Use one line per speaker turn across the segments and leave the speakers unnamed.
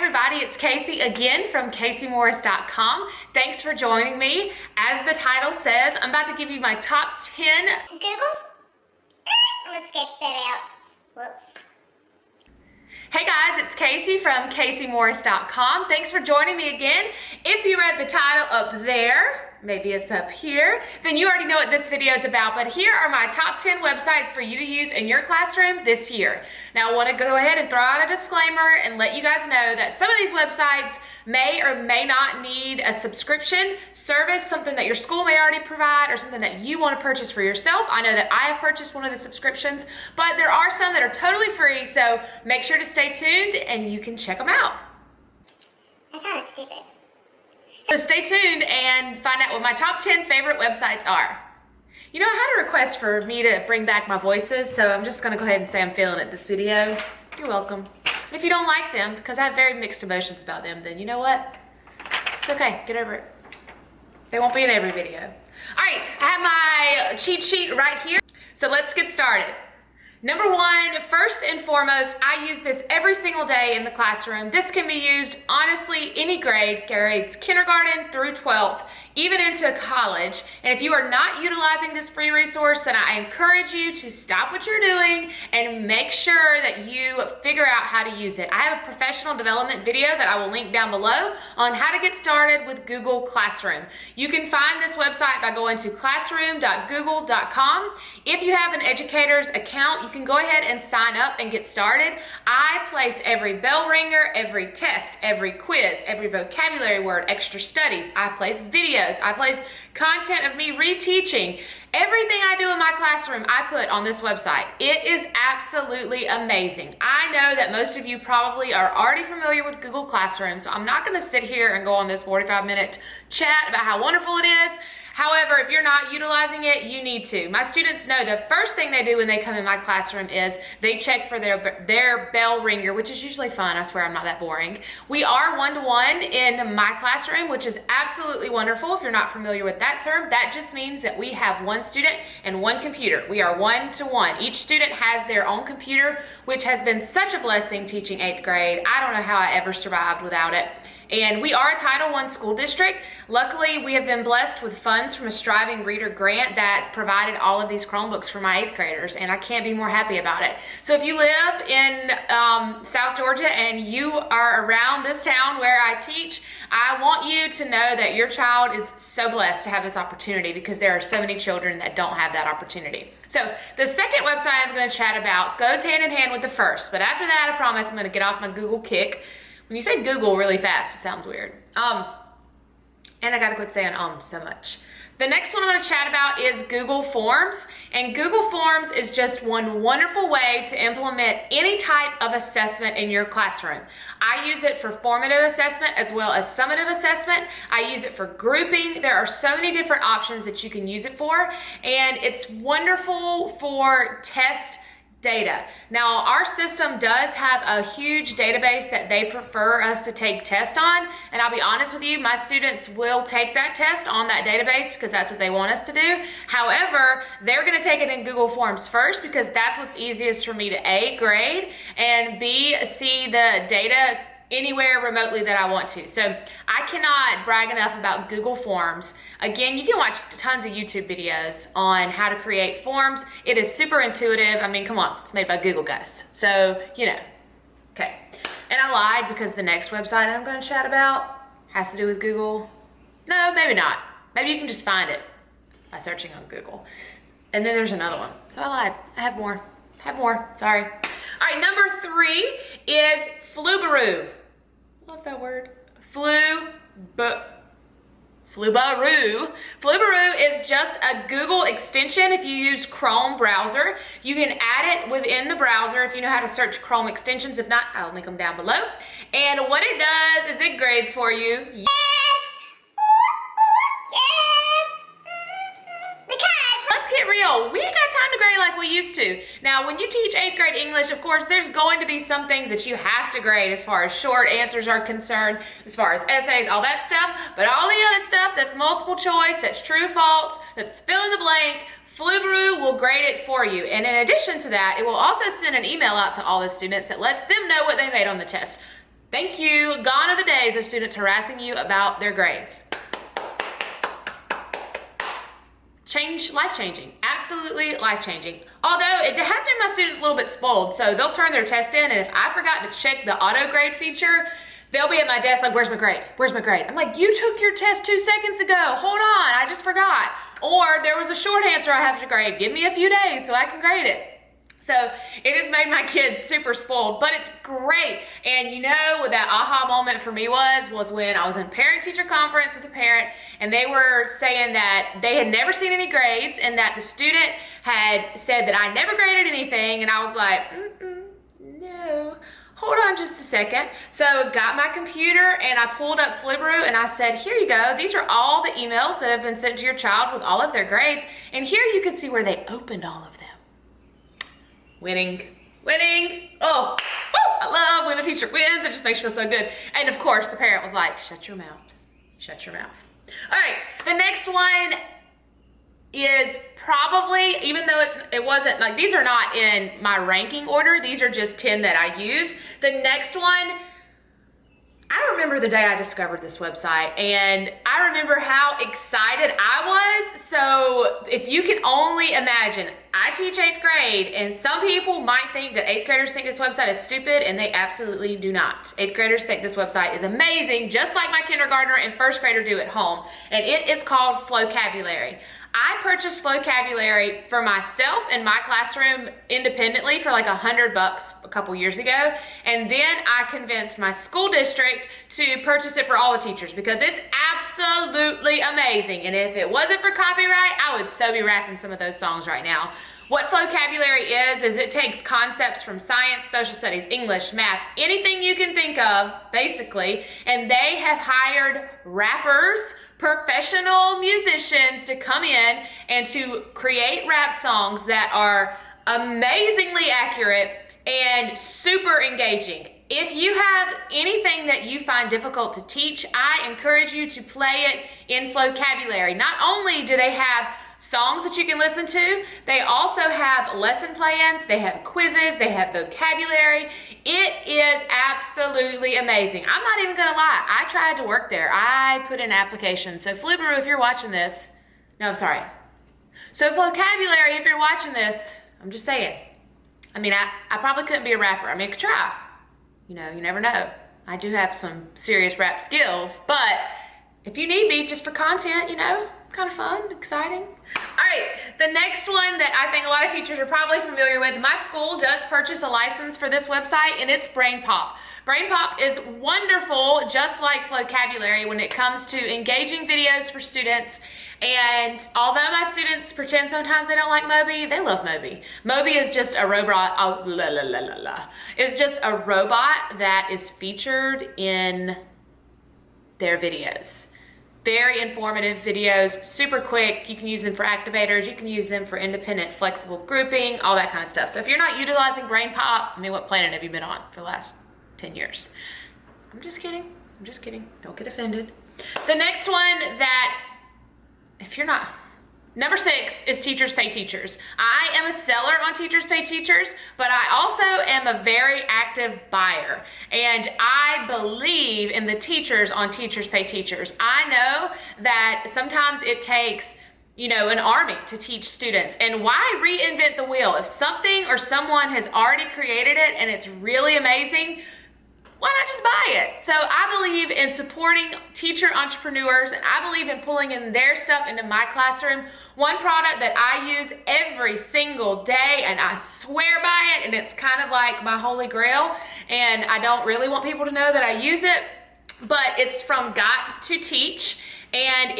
everybody, it's Kayse again from KayseMorris.com. Thanks for joining me. As the title says, I'm about to give you my top 10
Google's. Let's sketch that out. Whoops.
Hey guys, it's Kayse from KayseMorris.com. Thanks for joining me again. If you read the title up there, maybe it's up here, then you already know what this video is about, but here are my top 10 websites for you to use in your classroom this year. Now I want to go ahead and throw out a disclaimer and let you guys know that some of these websites may or may not need a subscription service, something that your school may already provide or something that you want to purchase for yourself. I know that I have purchased one of the subscriptions, but there are some that are totally free, so make sure to stay tuned and you can check them out.
That sounded stupid.
So stay tuned and find out what my top 10 favorite websites are. You know, I had a request for me to bring back my voices, so I'm just gonna go ahead and say I'm feeling it this video. You're welcome. And if you don't like them, because I have very mixed emotions about them, then you know what? It's okay, get over it. They won't be in every video. All right, I have my cheat sheet right here. So let's get started. Number one, first and foremost, I use this every single day in the classroom. This can be used, honestly, any grade, grades kindergarten through 12th, even into college. And if you are not utilizing this free resource, then I encourage you to stop what you're doing and make sure that you figure out how to use it. I have a professional development video that I will link down below on how to get started with Google Classroom. You can find this website by going to classroom.google.com. If you have an educator's account, you can go ahead and sign up and get started. I place every bell ringer, every test, every quiz, every vocabulary word, extra studies. I place videos. I place content of me reteaching. Everything I do in my classroom, I put on this website. It is absolutely amazing. I know that most of you probably are already familiar with Google Classroom, so I'm not going to sit here and go on this 45-minute chat about how wonderful it is. However, if you're not utilizing it, you need to. My students know the first thing they do when they come in my classroom is they check for their bell ringer, which is usually fun. I swear I'm not that boring. We are one-to-one in my classroom, which is absolutely wonderful. If you're not familiar with that term, that just means that we have one student and one computer. We are one-to-one. Each student has their own computer, which has been such a blessing teaching 8th grade. I don't know how I ever survived without it. And we are a Title I school district. Luckily, we have been blessed with funds from a Striving Reader grant that provided all of these Chromebooks for my 8th graders, and I can't be more happy about it. So if you live in South Georgia and you are around this town where I teach, I want you to know that your child is so blessed to have this opportunity because there are so many children that don't have that opportunity. So the second website I'm going to chat about goes hand in hand with the first, but after that, I promise I'm going to get off my Google kick. When you say Google really fast, it sounds weird. And I gotta quit saying so much. The next one I'm gonna chat about is Google Forms. And Google Forms is just one wonderful way to implement any type of assessment in your classroom. I use it for formative assessment as well as summative assessment. I use it for grouping. There are so many different options that you can use it for. And it's wonderful for test data. Now, our system does have a huge database that they prefer us to take tests on, and I'll be honest with you, my students will take that test on that database because that's what they want us to do. However, they're going to take it in Google Forms first because that's what's easiest for me to A, grade, and B, see the data anywhere remotely that I want to. So I cannot brag enough about Google Forms. Again, you can watch tons of YouTube videos on how to create forms. It is super intuitive. I mean, come on, it's made by Google, guys. So, you know, okay. And I lied because the next website that I'm going to chat about has to do with Google. No, maybe not. Maybe you can just find it by searching on Google. And then there's another one. So I lied. I have more. Sorry. All right, number 3 is Flubaroo. Love that word. Flubaroo. Flubaroo is just a Google extension. If you use Chrome browser, you can add it within the browser if you know how to search Chrome extensions. If not, I'll link them down below. And what it does is it grades for you. Real. We ain't got time to grade like we used to. Now, when you teach 8th grade English, of course, there's going to be some things that you have to grade as far as short answers are concerned, as far as essays, all that stuff. But all the other stuff that's multiple choice, that's true, false, that's fill in the blank, Flubaroo will grade it for you. And in addition to that, it will also send an email out to all the students that lets them know what they made on the test. Thank you. Gone are the days of students harassing you about their grades. Life-changing, absolutely life-changing. Although it has made my students a little bit spoiled, so they'll turn their test in, and if I forgot to check the auto grade feature, they'll be at my desk like, where's my grade? Where's my grade? I'm like, you took your test 2 seconds ago. Hold on, I just forgot. Or there was a short answer I have to grade. Give me a few days so I can grade it. So it has made my kids super spoiled, but it's great. And you know what that aha moment for me was when I was in parent-teacher conference with a parent, and they were saying that they had never seen any grades and that the student had said that I never graded anything, and I was like, no. Hold on just a second. So got my computer and I pulled up Flubaroo and I said, here you go. These are all the emails that have been sent to your child with all of their grades. And here you can see where they opened all of them. Winning. Oh, I love when a teacher wins. It just makes you feel so good. And of course, the parent was like, shut your mouth. Shut your mouth. All right, the next one is probably, even though it wasn't, like, these are not in my ranking order. These are just 10 that I use. The next one, I remember the day I discovered this website, and I remember how excited I was. So if you can only imagine, I teach 8th grade, and some people might think that 8th graders think this website is stupid, and they absolutely do not. 8th graders think this website is amazing, just like my kindergartner and 1st grader do at home, and it is called Flocabulary. I purchased Flocabulary for myself in my classroom independently for like $100 a couple years ago. And then I convinced my school district to purchase it for all the teachers because it's absolutely amazing. And if it wasn't for copyright, I would so be rapping some of those songs right now. What Flocabulary is it takes concepts from science, social studies, English, math, anything you can think of, basically, and they have hired rappers, professional musicians to come in and to create rap songs that are amazingly accurate and super engaging. If you have anything that you find difficult to teach, I encourage you to play it in Flocabulary. Not only do they have songs that you can listen to, they also have lesson plans, they have quizzes, they have vocabulary. It is absolutely amazing. I'm not even gonna lie, I tried to work there. I put in applications. So Flubaroo, if you're watching this, no, I'm sorry. So Flocabulary, if you're watching this, I'm just saying. I mean, I probably couldn't be a rapper. I mean, I could try. You know, you never know. I do have some serious rap skills, but if you need me just for content, you know, kind of fun, exciting. All right, the next one that I think a lot of teachers are probably familiar with, my school does purchase a license for this website, and it's Brainpop. Brainpop is wonderful, just like Flocabulary, when it comes to engaging videos for students. And although my students pretend sometimes they don't like Moby, they love Moby. Moby is just a robot, It's just a robot that is featured in their videos. Very informative videos, super quick. You can use them for activators. You can use them for independent, flexible grouping, all that kind of stuff. So if you're not utilizing Brainpop, I mean, what planet have you been on for the last 10 years? I'm just kidding. Don't get offended. The next one that, if you're not, number 6 is Teachers Pay Teachers. I am a seller on Teachers Pay Teachers, but I also am a very active buyer. And I believe in the teachers on Teachers Pay Teachers. I know that sometimes it takes, you know, an army to teach students. And why reinvent the wheel? If something or someone has already created it and it's really amazing, why not just buy it? So I believe in supporting teacher entrepreneurs, and I believe in pulling in their stuff into my classroom. One product that I use every single day, and I swear by it, and it's kind of like my holy grail, and I don't really want people to know that I use it, but it's from Got to Teach, and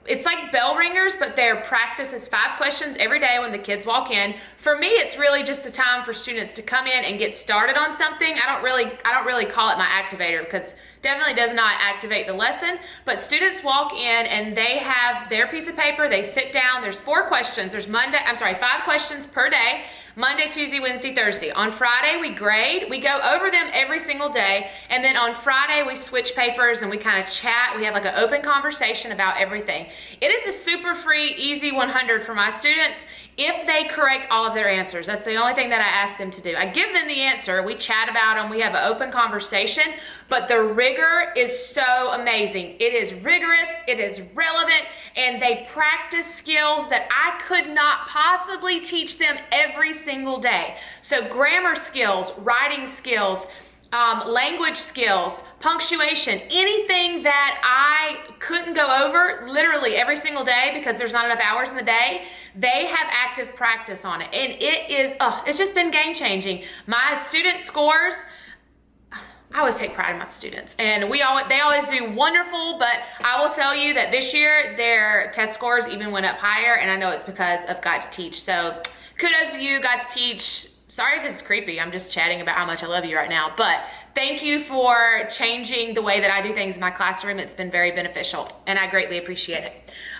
it's like bell ringers, but their practice is 5 questions every day when the kids walk in. For me, it's really just a time for students to come in and get started on something. I don't really call it my activator because definitely does not activate the lesson, but students walk in and they have their piece of paper, they sit down, there's 4 questions, 5 questions per day, Monday, Tuesday, Wednesday, Thursday. On Friday, we grade, we go over them every single day, and then on Friday, we switch papers and we kind of chat, we have like an open conversation about everything. It is a super free, easy 100 for my students. if they correct all of their answers. That's the only thing that I ask them to do. I give them the answer, we chat about them, we have an open conversation, but the rigor is so amazing. It is rigorous, it is relevant, and they practice skills that I could not possibly teach them every single day. So grammar skills, writing skills, language skills, punctuation, anything that I couldn't go over literally every single day because there's not enough hours in the day, they have active practice on it. And it is, it's just been game changing. My student scores, I always take pride in my students, and they always do wonderful, but I will tell you that this year their test scores even went up higher, and I know it's because of Got to Teach. So kudos to you, Got to Teach. Sorry if it's creepy, I'm just chatting about how much I love you right now, but thank you for changing the way that I do things in my classroom. It's been very beneficial, and I greatly appreciate it.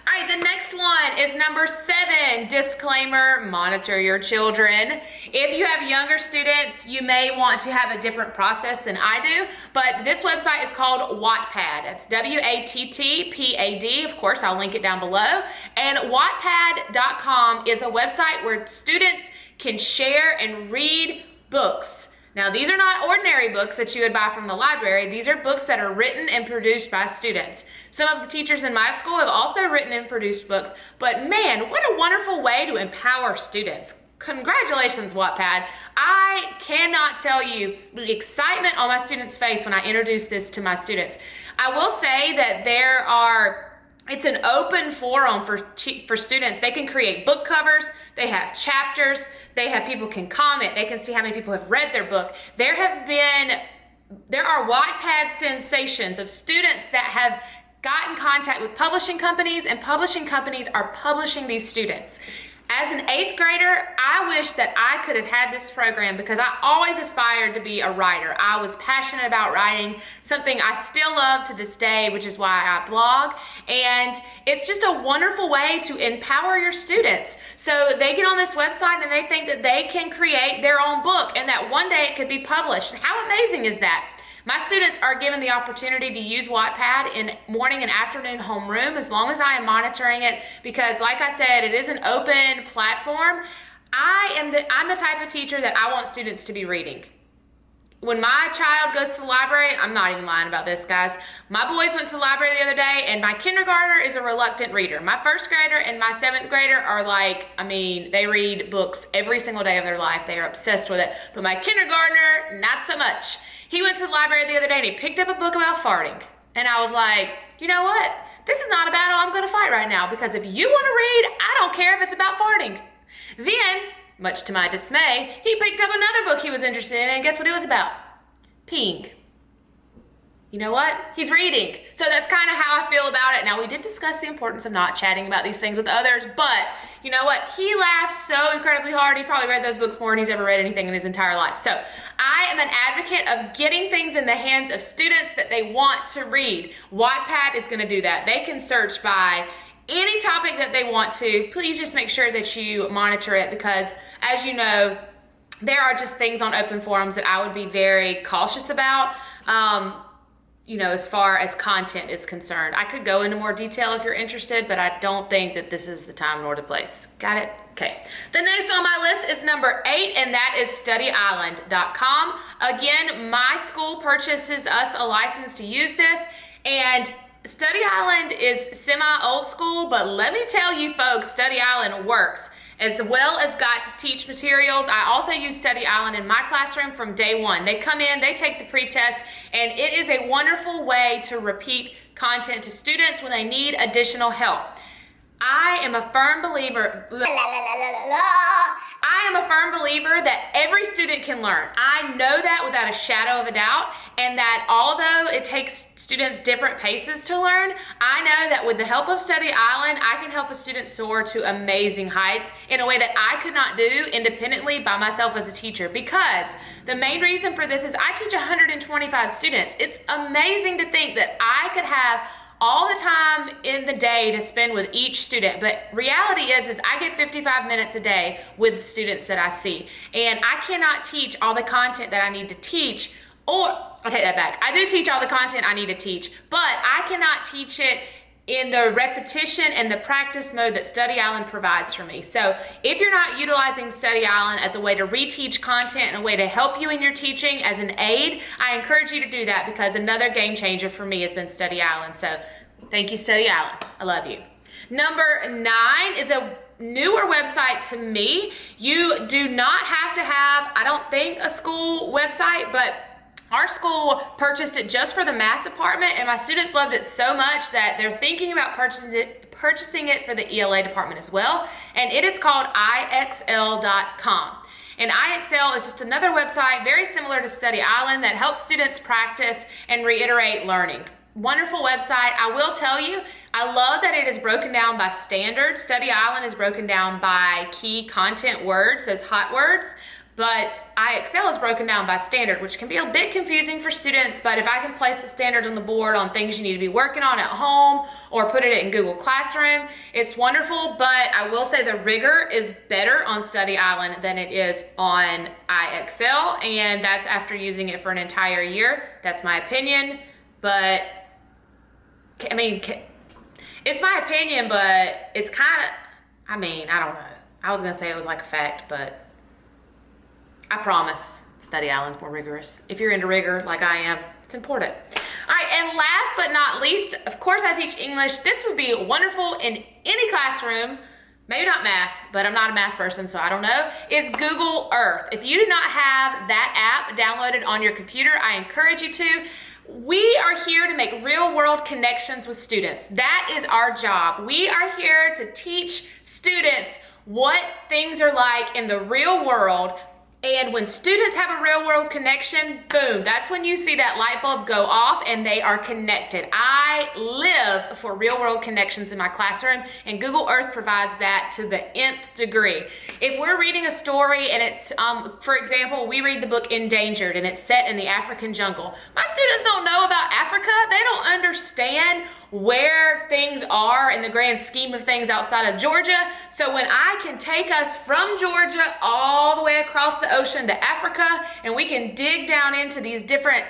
All right, the next one is number 7, disclaimer, monitor your children. If you have younger students, you may want to have a different process than I do, but this website is called Wattpad. It's W-A-T-T-P-A-D. Of course, I'll link it down below. And Wattpad.com is a website where students can share and read books. Now, these are not ordinary books that you would buy from the library. These are books that are written and produced by students. Some of the teachers in my school have also written and produced books, but man, what a wonderful way to empower students. Congratulations, Wattpad. I cannot tell you the excitement on my students' face when I introduce this to my students. I will say that it's an open forum for students. They can create book covers, they have chapters, they have people can comment, they can see how many people have read their book. There are Wattpad sensations of students that have got in contact with publishing companies, and publishing companies are publishing these students. As an 8th grader, I wish that I could have had this program because I always aspired to be a writer. I was passionate about writing, something I still love to this day, which is why I blog. And it's just a wonderful way to empower your students. So they get on this website and they think that they can create their own book and that one day it could be published. How amazing is that? My students are given the opportunity to use Wattpad in morning and afternoon homeroom as long as I am monitoring it because, like I said, it is an open platform. I'm the type of teacher that I want students to be reading. When my child goes to the library, I'm not even lying about this, guys. My boys went to the library the other day, and my kindergartner is a reluctant reader. My 1st grader and my 7th grader are they read books every single day of their life. They are obsessed with it. But my kindergartner, not so much. He went to the library the other day, and he picked up a book about farting. And I was like, you know what? This is not a battle I'm going to fight right now, because if you want to read, I don't care if it's about farting. Then, much to my dismay, he picked up another book he was interested in, and guess what it was about? Peeing. You know what? He's reading. So that's kind of how I feel about it. Now, we did discuss the importance of not chatting about these things with others, but you know what? He laughed so incredibly hard. He probably read those books more than he's ever read anything in his entire life. So I am an advocate of getting things in the hands of students that they want to read. Wattpad is going to do that. They can search by any topic that they want to. Please just make sure that you monitor it because, as you know, there are just things on open forums that I would be very cautious about, as far as content is concerned. I could go into more detail if you're interested, but I don't think that this is the time nor the place. Got it? Okay. The next on my list is number 8, and that is studyisland.com. Again, my school purchases us a license to use this, and Study Island is semi-old school, but let me tell you folks, Study Island works. As well as Got to Teach materials, I also use Study Island in my classroom from day one. They come in, they take the pre-test, and it is a wonderful way to repeat content to students when they need additional help. I am a firm believer that every student can learn. I know that without a shadow of a doubt, and that although it takes students different paces to learn, I know that with the help of Study Island, I can help a student soar to amazing heights in a way that I could not do independently by myself as a teacher, because the main reason for this is I teach 125 students. It's amazing to think that I could have all the time in the day to spend with each student, but reality is I get 55 minutes a day with the students that I see, and I cannot teach all the content that I need to teach, or I'll take that back. I do teach all the content I need to teach, but I cannot teach it in the repetition and the practice mode that Study Island provides for me. So if you're not utilizing Study Island as a way to reteach content and a way to help you in your teaching as an aid, I encourage you to do that, because another game changer for me has been Study Island. So thank you, Study Island. I love you. Number 9 is a newer website to me. You do not have to have, I don't think, a school website, but our school purchased it just for the math department, and my students loved it so much that they're thinking about purchasing it for the ELA department as well. And it is called IXL.com. And IXL is just another website very similar to Study Island that helps students practice and reiterate learning. Wonderful website. I will tell you, I love that it is broken down by standards. Study Island is broken down by key content words, those hot words. But IXL is broken down by standard, which can be a bit confusing for students, but if I can place the standard on the board on things you need to be working on at home or put it in Google Classroom, it's wonderful. But I will say the rigor is better on Study Island than it is on IXL, and that's after using it for an entire year. That's my opinion, but I mean, it's my opinion, but it's kind of, I mean, I don't know. I was gonna say it was like a fact, but I promise Study Island's more rigorous. If you're into rigor like I am, it's important. All right, and last but not least, of course I teach English. This would be wonderful in any classroom, maybe not math, but I'm not a math person, so I don't know, is Google Earth. If you do not have that app downloaded on your computer, I encourage you to. We are here to make real world connections with students. That is our job. We are here to teach students what things are like in the real world. And when students have a real world connection, boom, that's when you see that light bulb go off and they are connected. I live for real world connections in my classroom, and Google Earth provides that to the nth degree. If we're reading a story and it's, for example, we read the book Endangered and it's set in the African jungle. My students don't know about Africa. They don't understand where things are in the grand scheme of things outside of Georgia. So when I can take us from Georgia all the way across the ocean to Africa, and we can dig down into these different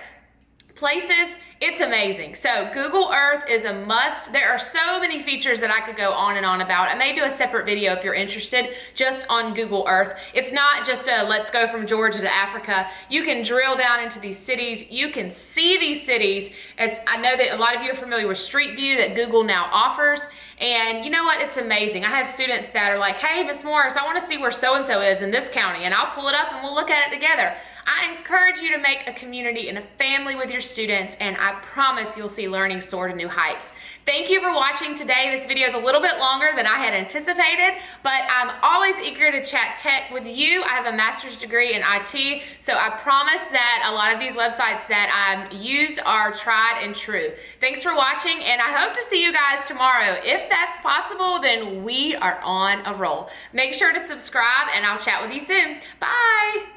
places, it's amazing. So Google Earth is a must. There are so many features that I could go on and on about. I may do a separate video if you're interested just on Google Earth. It's not just a let's go from Georgia to Africa. You can drill down into these cities. You can see these cities, as I know that a lot of you are familiar with Street View that Google now offers. And you know what? It's amazing. I have students that are like, hey, Miss Morris, I want to see where so-and-so is in this county, and I'll pull it up and we'll look at it together. I encourage you to make a community and a family with your students, and I promise you'll see learning soar to new heights. Thank you for watching today. This video is a little bit longer than I had anticipated, but I'm always eager to chat tech with you. I have a master's degree in IT, so I promise that a lot of these websites that I use are tried and true. Thanks for watching, and I hope to see you guys tomorrow. If that's possible, then we are on a roll. Make sure to subscribe, and I'll chat with you soon. Bye.